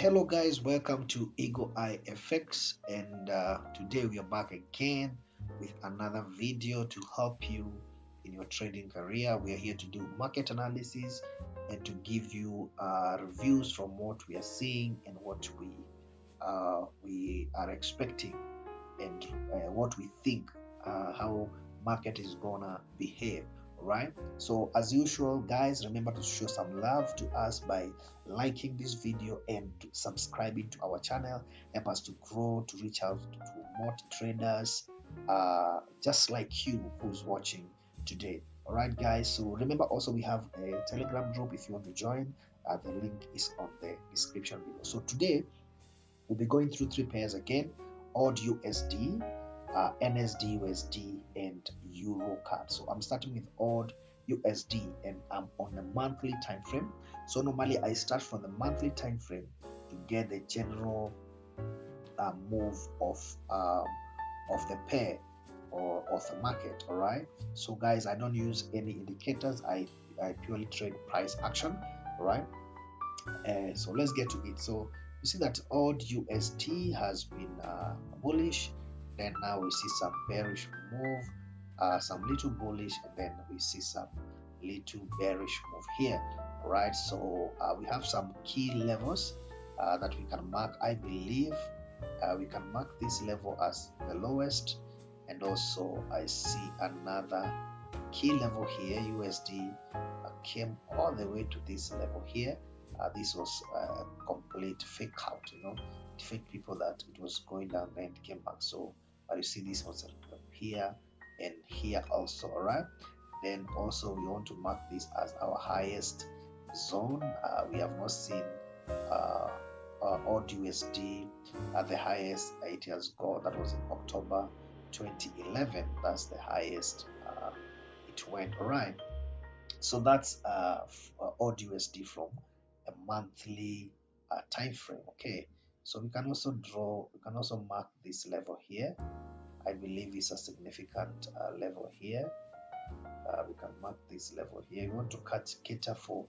Hello guys, welcome to Eagle Eye FX, and today we are back again with another video to help you in your trading career. We are here to do market analysis and to give you reviews from what we are seeing and what we are expecting, and what we think how market is gonna behave. Right, so as usual guys, remember to show some love to us by liking this video and subscribing to our channel. Help us to grow, to reach out to more traders just like you who's watching today. All right guys, so remember also we have a Telegram group. If you want to join, the link is on the description below. So today we'll be going through three pairs again: Audusd, Nzdusd, and Eurocad. So I'm starting with Audusd, and I'm on a monthly time frame. So normally I start from the monthly time frame to get the general move of the pair or of the market. All right. So guys, I don't use any indicators. I purely trade price action. All right. So let's get to it. So you see that Audusd has been bullish, then now we see some bearish move, some little bullish, and then we see some little bearish move here. Right, so we have some key levels that we can mark. I believe we can mark this level as the lowest, and also I see another key level here. USD came all the way to this level here. This was a complete fake out, fake people that it was going down and it came back. So you see this was here and here also. All right, then also we want to mark this as our highest zone. We have not seen Audusd at the highest it has got. That was in October 2011. That's the highest it went. All right, so that's Audusd from a monthly time frame. Okay, so we can also mark this level here. I believe it's a significant level here. We can mark this level here. You want to cater for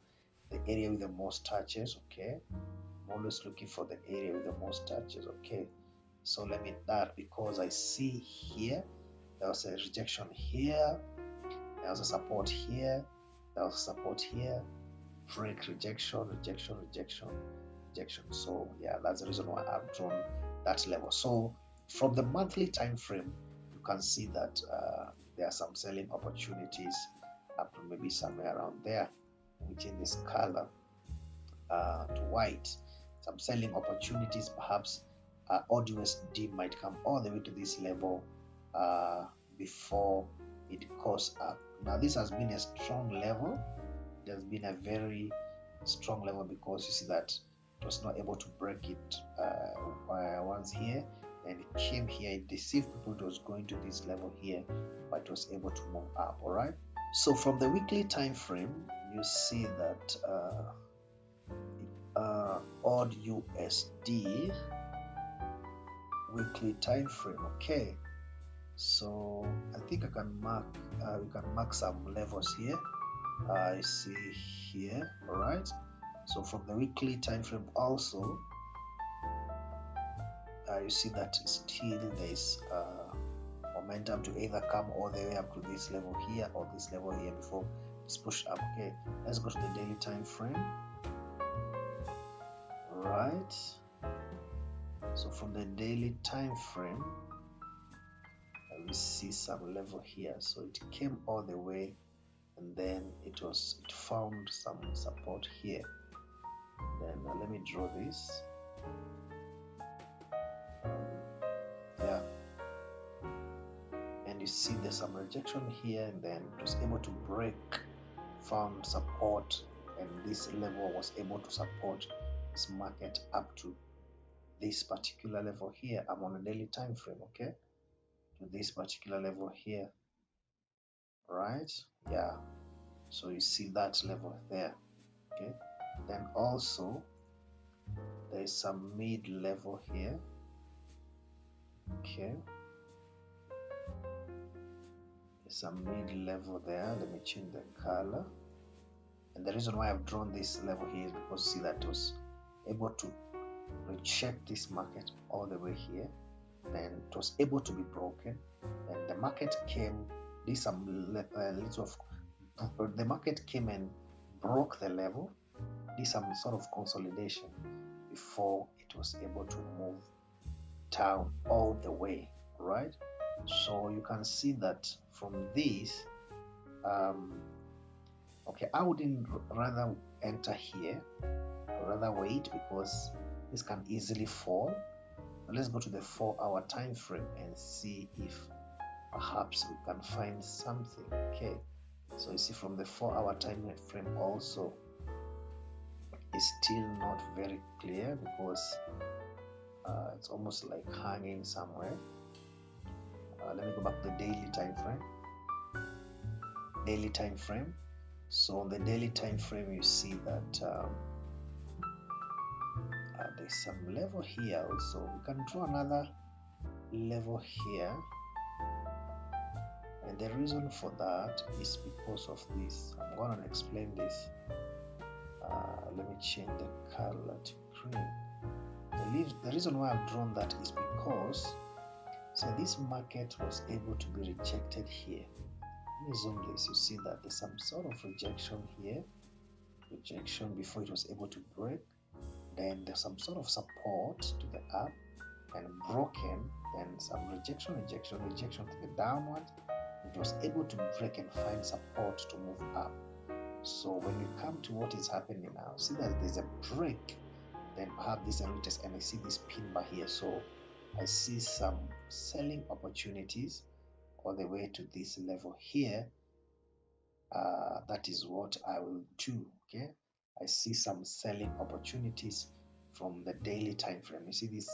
the area with the most touches. Okay, I'm always looking for the area with the most touches. Okay, so let me that, because I see here there was a rejection here, there was a support here, there was a support here, break, rejection. So yeah, that's the reason why I've drawn that level. So from the monthly time frame, you can see that there are some selling opportunities up to maybe somewhere around there, which in this color to white. Some selling opportunities, perhaps Audusd might come all the way to this level before it goes up. Now this has been a strong level. It has been a very strong level, because you see that it was not able to break it once here, and it came here. It deceived people. It was going to this level here, but it was able to move up. All right, so from the weekly time frame, you see that Audusd weekly time frame. Okay, so I think I can mark we can mark some levels here. I see here. All right, so from the weekly time frame also, you see that still there is momentum to either come all the way up to this level here or this level here before it's pushed up. Okay, let's go to the daily time frame. Right, so from the daily time frame, we see some level here. So it came all the way, and then it found some support here. Then let me draw this. Yeah, and you see there's some rejection here, and then it was able to break, found support, and this level was able to support this market up to this particular level here. I'm on a daily time frame. Okay, to this particular level here. Right, yeah, so you see that level there. Okay, then also there's some mid level here. Okay, there's some mid level there. Let me change the color. And the reason why I've drawn this level here is because see that it was able to reject this market all the way here. Then it was able to be broken. And the market came. The market came and broke the level. Did some sort of consolidation before it was able to move down all the way, right? So you can see that from this, okay, I wouldn't rather enter here, or rather wait, because this can easily fall. But let's go to the 4-hour time frame and see if perhaps we can find something. Okay, so you see from the 4-hour time frame also is still not very clear, because it's almost like hanging somewhere. Let me go back to the daily time frame. Daily time frame. So on the daily time frame, you see that there's some level here also. We can draw another level here, and the reason for that is because of this. I'm going to explain this. Let me change the color to green. The reason why I've drawn that is because, so this market was able to be rejected here. Let me zoom this. You see that there's some sort of rejection here, rejection before it was able to break. Then there's some sort of support to the up and broken, then some rejection to the downward. It was able to break and find support to move up. So when we come to what is happening now, see that there's a break, then perhaps this retest, and I see this pin bar here. So I see some selling opportunities all the way to this level here. That is what I will do. Okay, I see some selling opportunities from the daily time frame. You see this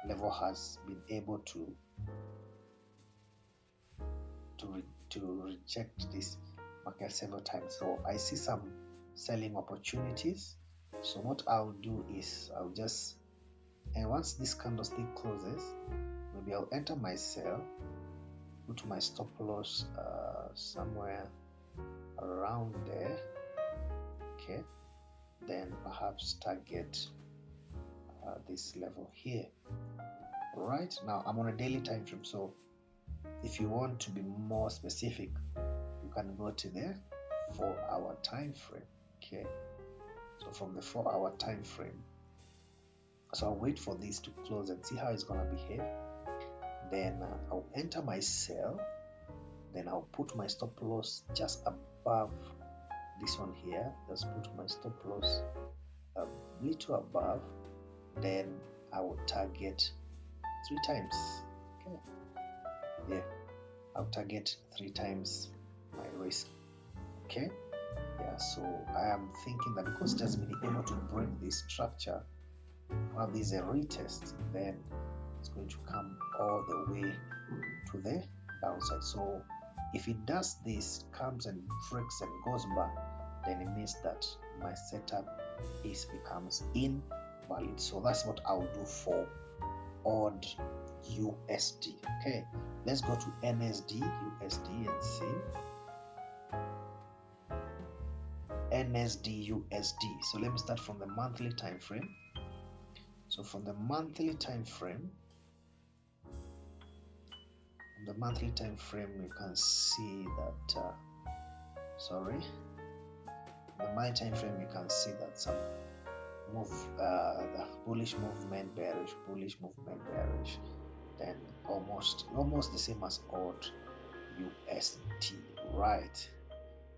level has been able to reject this market several times. So I see some selling opportunities. So what I'll do is I'll just, and once this candlestick closes, maybe I'll enter my sell, put my stop loss somewhere around there. Okay, then perhaps target this level here. Right now I'm on a daily time frame, so if you want to be more specific, you can go to the 4-hour time frame. Okay, so from the 4-hour time frame, so I'll wait for this to close and see how it's gonna behave. Then I'll enter my sell, then I'll put my stop loss just above this one here. Just put my stop loss a little above, then I will target 3 times. Okay, yeah, I'll target 3 times my risk. Okay, yeah, so I am thinking that because it has been able to break this structure, while there's a retest, then it's going to come all the way to the downside. So if it does this, comes and breaks and goes back, then it means that my setup becomes invalid. So that's what I'll do for Audusd. Okay, let's go to Nzdusd and see Nzdusd. So let me start from the monthly time frame. So from the monthly time frame, you can see that the monthly time frame, you can see that some move, the bullish movement, bearish, bullish movement, bearish, then almost the same as Audusd, right?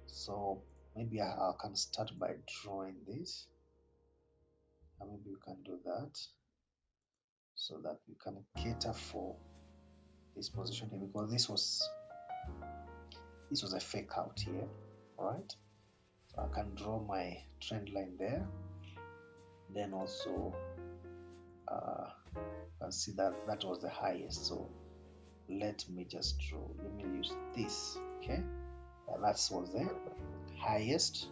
So maybe I can start by drawing this, and maybe you can do that so that you can cater for this position here, because this was a fake out here, right? So I can draw my trend line there. Then also you can see that was the highest. So let me just draw, let me use this. Okay, that was the highest.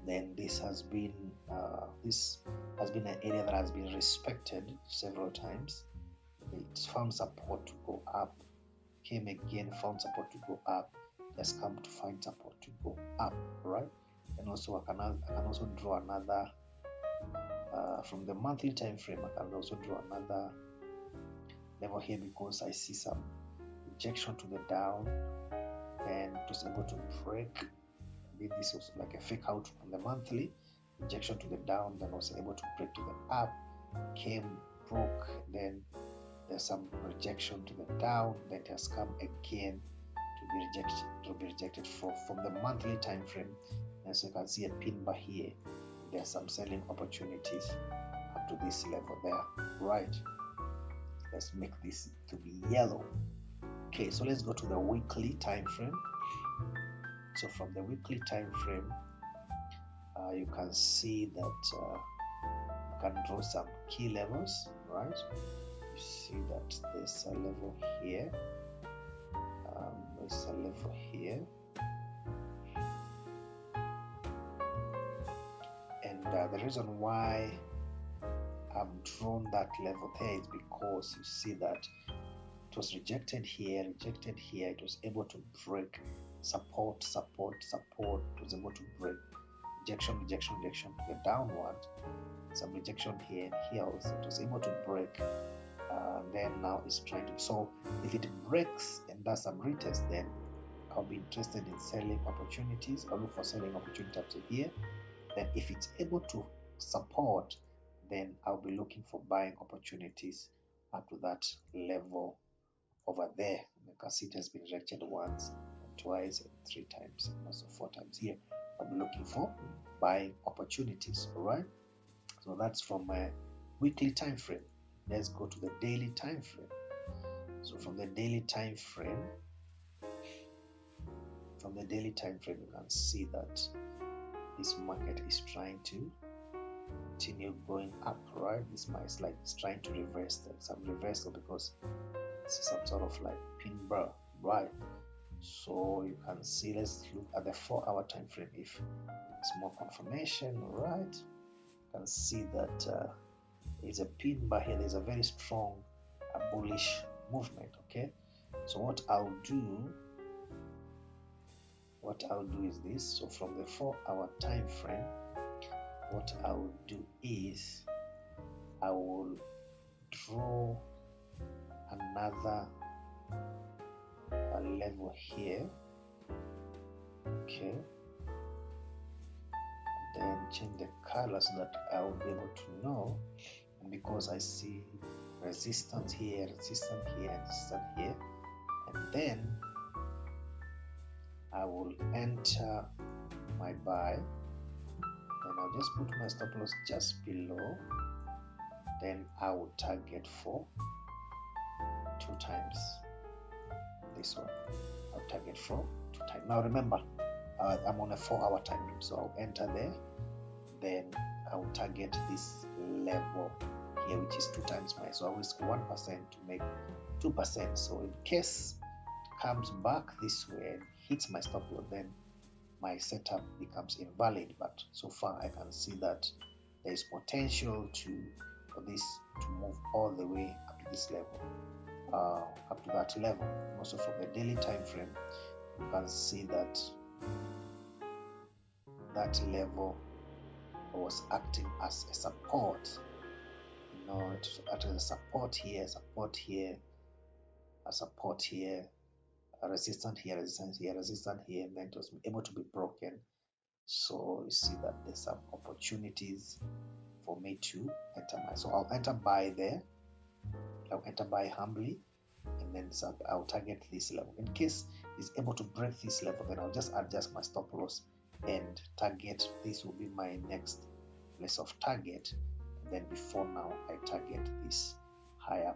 Then this has been an area that has been respected several times. It found support to go up, came again, found support to go up, just come to find support to go up, right? And also I can also draw another From the monthly time frame, I can also draw another level here because I see some rejection to the down, and it was able to break. Maybe this was like a fake out on the monthly, rejection to the down, then was able to break to the up, came, broke, then there's some rejection to the down, then it has come again to be rejected from the monthly time frame. As you can see a pin bar here, there's some selling opportunities up to this level there, right? Let's make this to be yellow. Okay, so let's go to the weekly time frame. So from the weekly time frame, you can see that you can draw some key levels, right? You see that there's a level here, there's a level here, and the reason why I've drawn that level there is because you see that it was rejected here, it was able to break support, it was able to break rejection to the downward, some rejection here and here also, it was able to break, then now it's trying to, so if it breaks and does some retest, then I'll be interested in selling opportunities. I'll look for selling opportunity up to here. Then if it's able to support, then I'll be looking for buying opportunities up to that level over there. You can see it has been rejected once, and twice, and 3 times, and also 4 times here. I'll be looking for buying opportunities. All right, so that's from my weekly time frame. Let's go to the daily time frame. So from the daily time frame, you can see that this market is trying to continue going up, right? This market is like it's trying to reverse some reversal because it's some sort of like pin bar, right? So you can see, let's look at the 4-hour time frame if it's more confirmation, right? You can see that there's a pin bar here, there's a very strong bullish movement. Okay, so what I'll do is this. So from the 4-hour time frame, what I will do is I will draw another level here, okay, and then change the color so that I will be able to know, and because I see resistance here, resistance here, and then I will enter my buy, and I'll just put my stop loss just below, then I will target for 2 times this one. I'll target for 2 times. Now remember, I'm on a 4-hour time frame, so I'll enter there, then I'll target this level here, which is 2 times my, so I risk 1% to make 2%. So in case it comes back this way and hits my stop loss, then my setup becomes invalid. But so far I can see that there is potential for this to move all the way up to this level, up to that level. Also from the daily time frame, you can see that that level was acting as a support. You know, it acted as a support here, a support here, a resistance here, and then it was able to be broken. So you see that there's some opportunities for me to enter my, so I'll enter buy there, I'll enter buy humbly, and then I'll target this level. In case it's able to break this level, then I'll just adjust my stop loss and target. This will be my next place of target. And then before now, I target this higher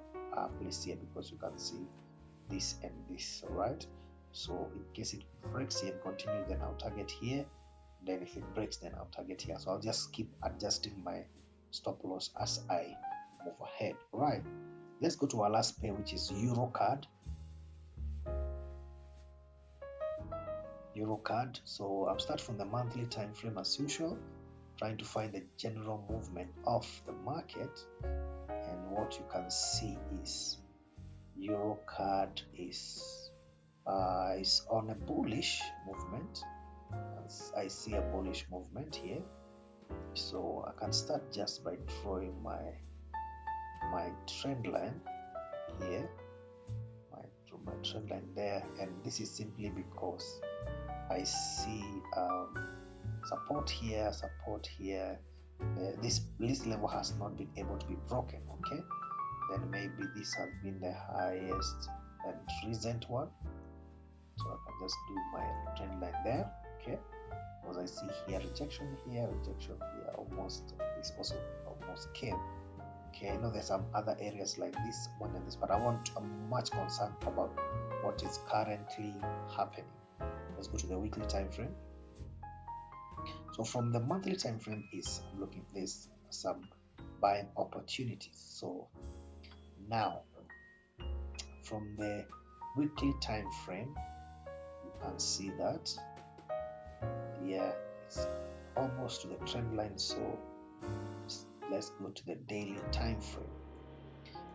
place here, because you can see this and this. All right, so in case it breaks here and continues, then I'll target here. Then if it breaks, then I'll target here. So I'll just keep adjusting my stop loss as I move ahead. All right, let's go to our last pair, which is Eurocad. So I'll start from the monthly time frame as usual, trying to find the general movement of the market. And what you can see is Eurocad is on a bullish movement. I see a bullish movement here, So I can start just by drawing my trend line here, my trend line there, and this is simply because I see support here. This level has not been able to be broken. Okay, then maybe this has been the highest and recent one, so I can just do my trend line there. Okay, because I see here rejection here, almost, this also almost came. Okay, I know there's some other areas like this one and this, but I'm much concerned about what is currently happening. Let's go to the weekly time frame. So from the monthly time frame is looking, there's some buying opportunities. So now from the weekly time frame, you can see that it's almost to the trend line. So let's go to the daily time frame.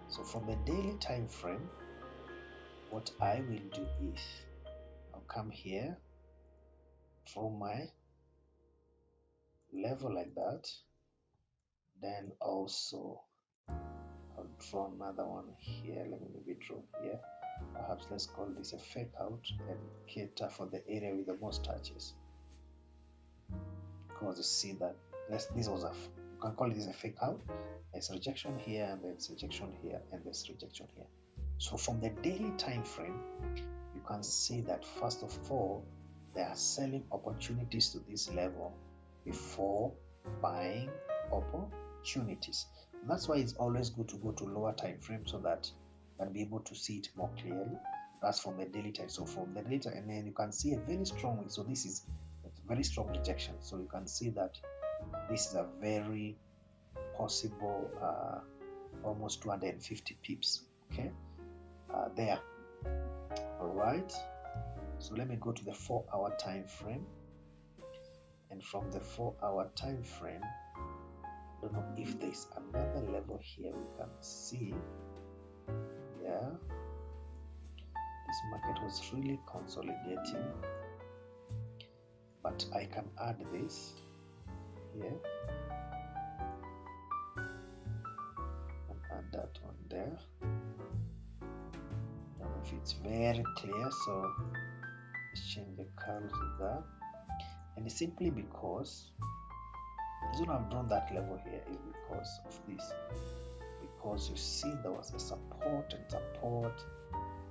So from the daily time frame, what I will do is I'll come here, draw my level like that, then also I'll draw another one here. Let me maybe draw here. Perhaps let's call this a fake out and cater for the area with the most touches, because you see that this was you can call this a fake out. There's rejection here, and there's rejection here, and there's rejection here. So from the daily time frame, you can see that first of all, there are selling opportunities to this level before buying opportunities. And that's why it's always good to go to lower time frame, so that you can be able to see it more clearly. That's from the daily time. So from the daily time, and then you can see a very strong, so this is a very strong rejection. So you can see that this is a very possible almost 250 pips. Okay, there. All right, so let me go to the 4-hour time frame, and from the 4-hour time frame, I don't know if there's another level here we can see. This market was really consolidating, but I can add this here and add that one there. I don't know if it's very clear, so let's change the colors of that. And it's simply because the reason I've drawn that level here is because of this. Because you see there was a support,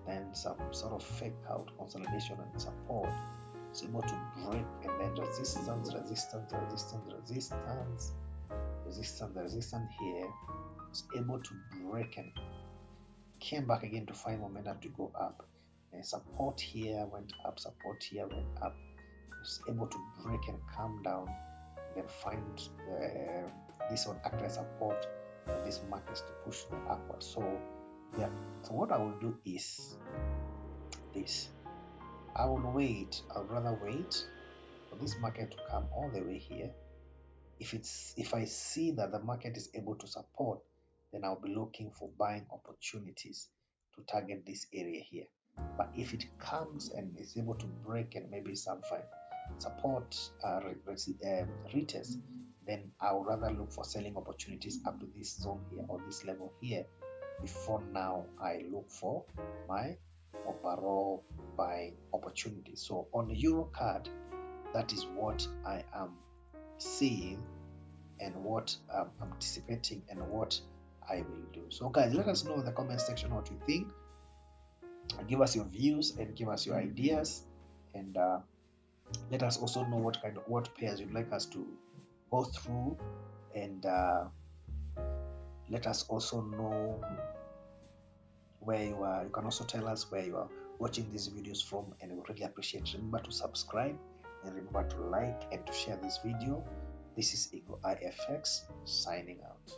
then some sort of fake out consolidation and support. It's able to break, and then resistance here. It's able to break and came back again to find momentum to go up. And support here went up, support here went up. It's able to break and come down, and then find this one act as support for this market to push them upward. So what I will do is this. I would rather wait for this market to come all the way here. If I see that the market is able to support, then I'll be looking for buying opportunities to target this area here. But if it comes and is able to break and maybe some fine support retest, then I would rather look for selling opportunities up to this zone here or this level here before now I look for my overall buying opportunity. So on the Eurocad, that is what I am seeing and what I'm anticipating and what I will do. So guys, let us know in the comment section what you think. Give us your views and give us your ideas, and let us also know what pairs you'd like us to go through, and let us also know where you are. You can also tell us where you are watching these videos from, and we really appreciate it. Remember to subscribe, and remember to like and to share this video. This is Eagle Eye FX signing out.